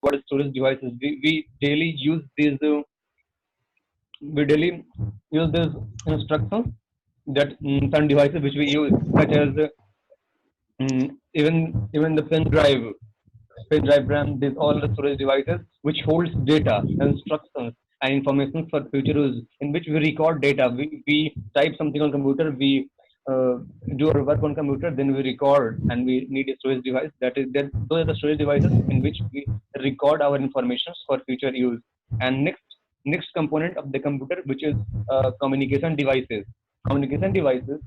what is storage devices. We daily use these. We daily use these instructions that some devices which we use, such as even the pen drive RAM, these all the storage devices which holds data, instructions, and information for future use, in which we record data. We type something on computer, we uh, do our work on computer, then we record, and we need a storage device. Those are the storage devices in which we record our information for future use. And next component of the computer, which is communication devices. Communication devices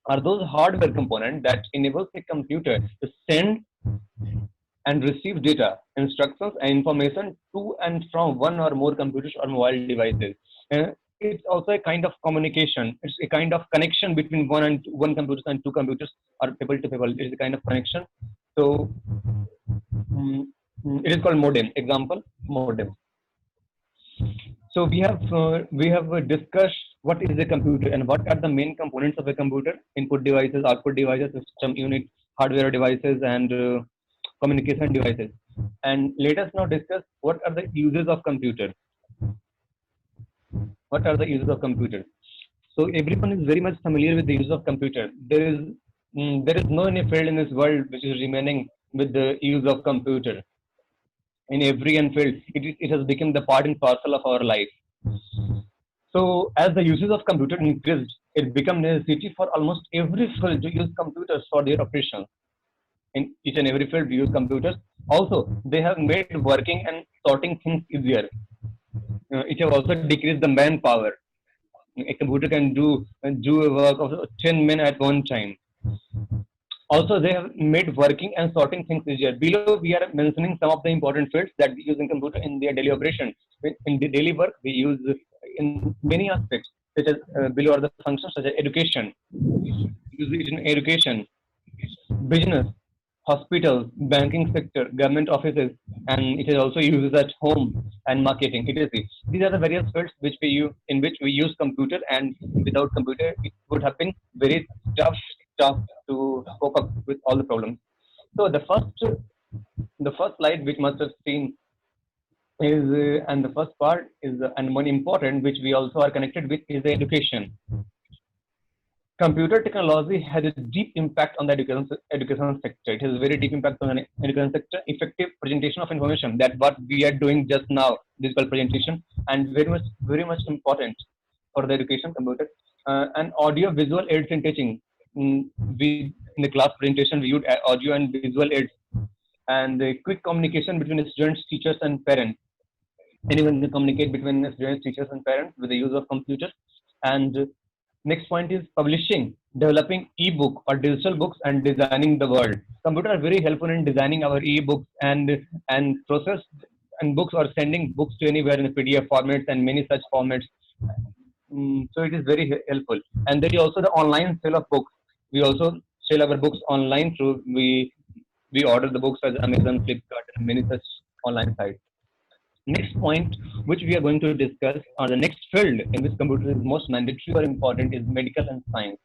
are those hardware components that enables a computer to send and receive data, instructions, and information to and from one or more computers or mobile devices. It's also a kind of communication. It's a kind of connection between one computer and two computers or people to people. It's a kind of connection. So mm, it is called modem. Example, modem. So we have discussed what is a computer and what are the main components of a computer: input devices, output devices, system unit, hardware devices, and communication devices. And let us now discuss what are the uses of computer. What are the uses of computer? So everyone is very much familiar with the use of computer. There is no any field in this world which is remaining with the use of computer. In every field, it has become the part and parcel of our life. So as the uses of computer increased, it became necessity for almost every field to use computers for their operations. In each and every field, we use computers. Also, they have made working and sorting things easier. It have also decreased the manpower. A computer can do a work of 10 men at one time. Also, they have made working and sorting things easier. Below, we are mentioning some of the important fields that we use in computer in their daily operation. In the daily work, we use in many aspects, such as below are the functions such as education. Use it in education, business, hospitals, banking sector, government offices, and it is also used at home and marketing, etc. These are the various fields which we use in which we use computer, and without computer, it would have been very tough, tough to cope up with all the problems. So the first slide which must have seen is, and the first part is, and one important which we also are connected with is the education. Computer technology has a deep impact on the education sector. It has a very deep impact on the education sector. Effective presentation of information, that what we are doing just now, this called presentation, and very much important for the education computer. And audio visual aids in teaching. We in the class presentation we use audio and visual aids, and the quick communication between students, teachers, and parents. Anyone can communicate between students, teachers, and parents with the use of computers. And next point is publishing, developing e-book or digital books, and designing the world. Computers are very helpful in designing our e-books and process and books, or sending books to anywhere in the PDF formats and many such formats. So it is very helpful. And there is also the online sale of books. We also sell our books online through we order the books as Amazon, Flipkart, and many such online sites. Next point, which we are going to discuss, or the next field in which computer is most mandatory or important, is medical and science.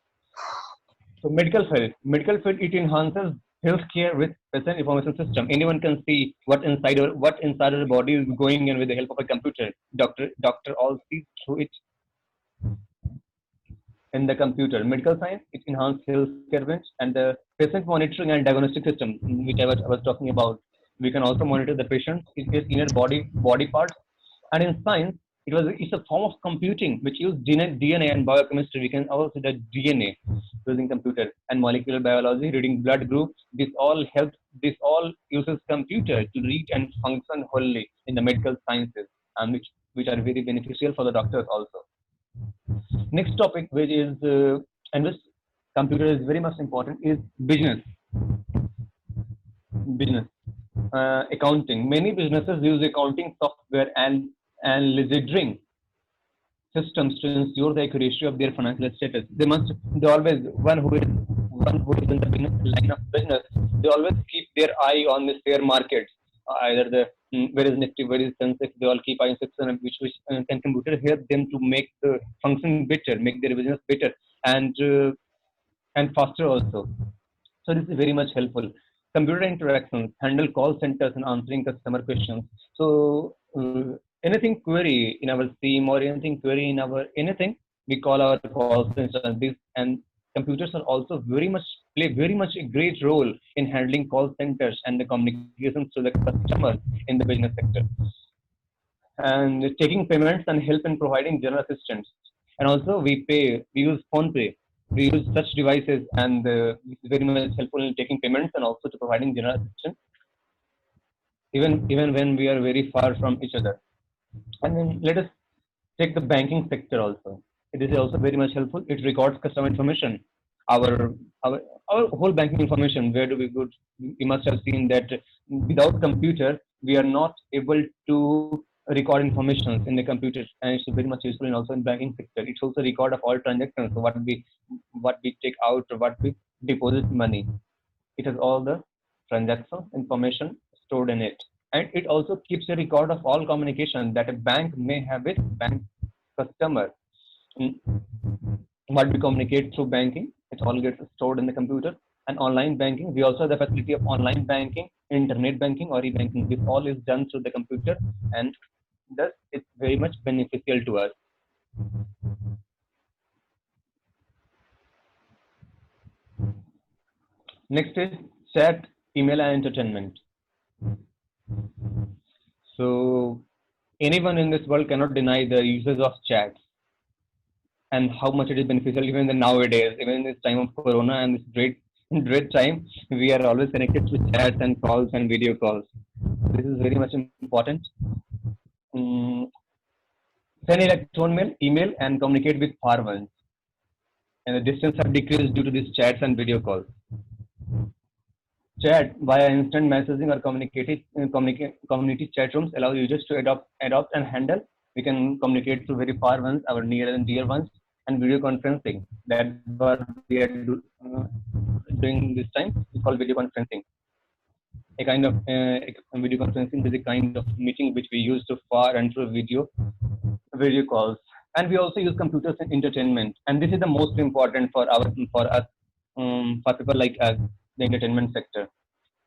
So medical field, it enhances healthcare with patient information system. Anyone can see what inside our body is going, and with the help of a computer, doctor all sees through it in the computer. Medical science, it enhances healthcare bench, and the patient monitoring and diagnostic system, which I was talking about. We can also monitor the patient, his inner body parts. And in science, it's a form of computing which use DNA and biochemistry. We can also see the DNA using computer, and molecular biology, reading blood groups. This all uses computer to read and function wholly in the medical sciences, and which are very beneficial for the doctors also. Next topic, which is and which computer is very much important, is business. Business, accounting. Many businesses use accounting software and ledgering systems to ensure the accuracy of their financial status. They always, one who is in the business line of business, they always keep their eye on the share markets, either the where is Nifty, where is Sensex. They all keep eye on section, which can computer help them to make the function better, make their business better, and faster also. So this is very much helpful. computer interactions, handle call centers and answering customer questions. So anything query in our SIEM or anything query in our anything, we call our call center. This and computers are also play very much a great role in handling call centers and the communications to the customers in the business sector, and taking payments and help in providing general assistance. And also we use PhonePe. We use such devices, and it's very much helpful in taking payments and also to providing general assistance, even when we are very far from each other. And then let us take the banking sector also. It is also very much helpful. It records customer information, our our our whole banking information. Where do we go? You must have seen that without computer, we are not able to record information in the computer, and it's very much useful in also in banking sector. It's also record of all transactions, so what we take out or what we deposit money. It has all the transaction information stored in it, and it also keeps a record of all communication that a bank may have with bank customer. Mm, what we communicate through banking, it all gets stored in the computer. And online banking, we also have the facility of online banking, internet banking, or e-banking. This all is done through the computer, and thus it's very much beneficial to us. Next is chat, email, and entertainment. So anyone in this world cannot deny the uses of chats and how much it is beneficial even in nowadays, even in this time of corona and this great time, we are always connected to chats and calls and video calls. This is very much important. Send electron mail, email, and communicate with far ones. And the distance have decreased due to these chats and video calls. Chat via instant messaging or community chat rooms allow users to adopt and handle. We can communicate to very far ones, our near and dear ones, and video conferencing. That's what we are doing this time. It's called video conferencing. A kind of video conferencing is a kind of meeting which we use to far and through video calls. And we also use computers in entertainment. And this is the most important for us, for people like us, the entertainment sector.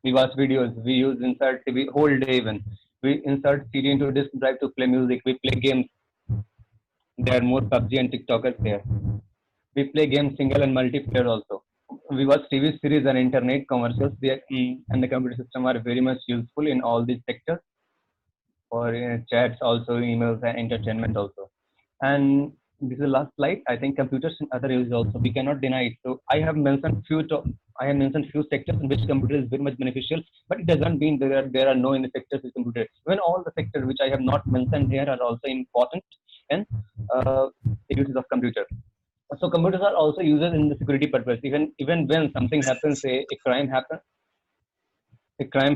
We watch videos. We use insert TV whole day even. We insert CD into disk drive to play music. We play games. There are more PUBG and TikTokers there. We play games single and multiplayer also. We watch TV series and internet commercials. And the computer system are very much useful in all these sectors for chats, also emails and entertainment also. And this is the last slide. I think computers and other uses also we cannot deny it. So I have mentioned few sectors in which computer is very much beneficial, but it doesn't mean there are no in the sectors with computer. When all the sectors which I have not mentioned here are also important and the uses of computer. So computers are also used in the security purpose. Even when something happens, say a crime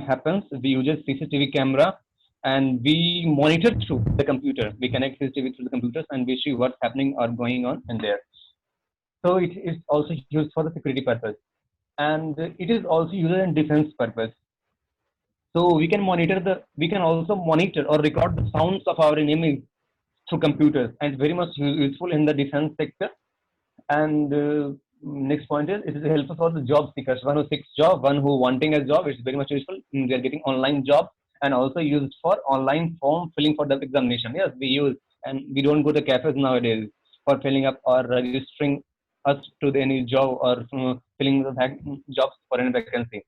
happens, we use a CCTV camera and we monitor through the computer. We connect CCTV through the computers and we see what's happening or going on in there. So it is also used for the security purpose, and it is also used in defense purpose. So we can also monitor or record the sounds of our enemies through computers, and it's very much useful in the defense sector. And next point is it is helpful for the job seekers, one who seeks job, one who wanting a job. It's very much useful. They are getting online job and also used for online form filling for the examination. Yes, we use, and we don't go to cafes nowadays for filling up or registering us to any job or filling the jobs for any vacancy.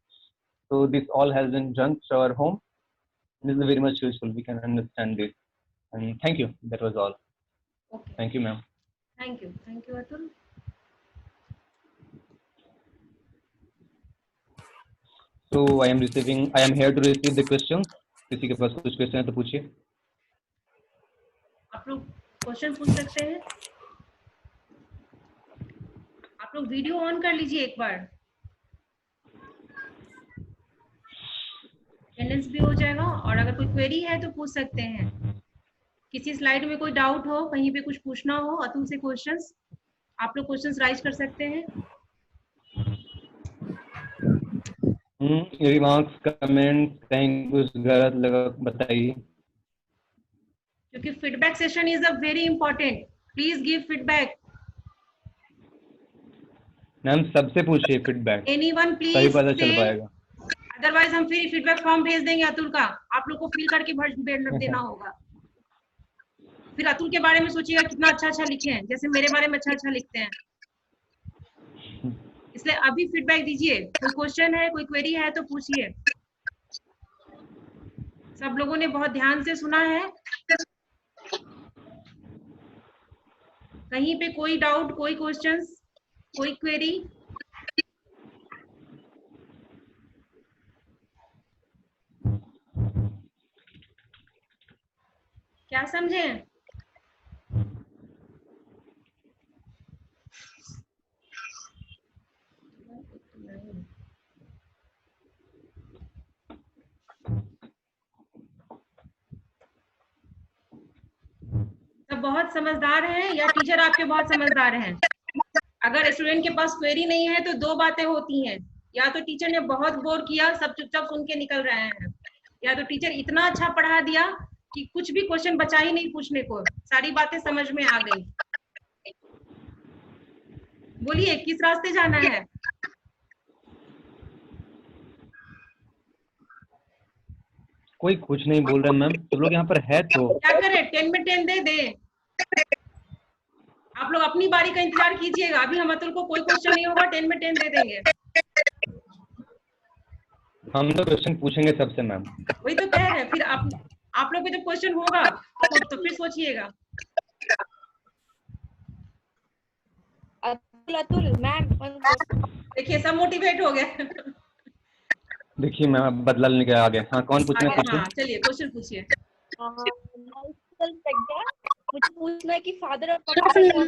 So this all has been done to our home. This is very much useful. We can understand this. And thank you. That was all. Okay. Thank you, ma'am. Thank you, Atul. So I am here to receive the questions. किसी के पास कुछ question है तो पूछिए. आप लोग question पूछ सकते हैं. आप लोग वीडियो ऑन कर लीजिए एक बार. अटेंडेंस भी हो जाएगा, और अगर कोई क्वेरी है तो पूछ सकते हैं. किसी स्लाइड में कोई डाउट हो, कहीं पे कुछ पूछना हो अतुल से क्वेश्चंस, आप लोग क्वेश्चंस राइज कर सकते हैं. रिमार्क्स, कमेंट्स, कहीं कुछ गलत लगा बताइए. क्योंकि feedback session is a very important. Please give feedback. Ma'am सबसे पूछिए फीडबैक. एनीवन तभी प्लीज पता चल पाएगा. अदरवाइज हम फिर फीडबैक फॉर्म भेज देंगे अतुल का, आप लोग को फिल करके देना होगा। फिर अतुल के बारे में सोचिएगा कितना अच्छा अच्छा लिखे हैं, जैसे मेरे बारे में अच्छा अच्छा लिखते हैं। इसलिए अभी फीडबैक दीजिए। कोई क्वेश्चन है, कोई क्वेरी है तो पूछिए। सब लोगों ने बहुत ध्यान से सुना है। कहीं पे कोई डाउट, कोई क्वेश्चंस, कोई क्वेरी? क्या समझे? सब बहुत समझदार हैं या टीचर आपके बहुत समझदार हैं? अगर स्टूडेंट के पास क्वेरी नहीं है तो दो बातें होती हैं, या तो टीचर ने बहुत बोर किया, सब चुपचाप सुन के निकल रहे हैं, या तो टीचर इतना अच्छा पढ़ा दिया कि कुछ भी क्वेश्चन बचा ही नहीं पूछने को, सारी बातें समझ में आ गई। बोलिए किस रास्ते जाना है? कोई कुछ नहीं बोल रहा मैम, सब लोग यहाँ पर है तो क्या करें, 10 में 10 दे दे। आप लोग अपनी बारी का इंतजार कीजिएगा, अभी हम अतुल को कोई क्वेश्चन नहीं होगा, 10 में 10 दे देंगे। हम तो क्वेश्चन पूछेंगे सबसे मैम। वही तो कह रहे हैं, फिर आप लोग को जब क्वेश्चन होगा तो फिर सोचिएगा। अतुल मैम, देखिए सब मोटिवेट हो गए। देखिए मैम अब बदला लेने के आ गए। हाँ कौन पूछना है? हाँ चलिए क्वेश्चन पूछिए। मुझे पूछना है कि फादर और मदर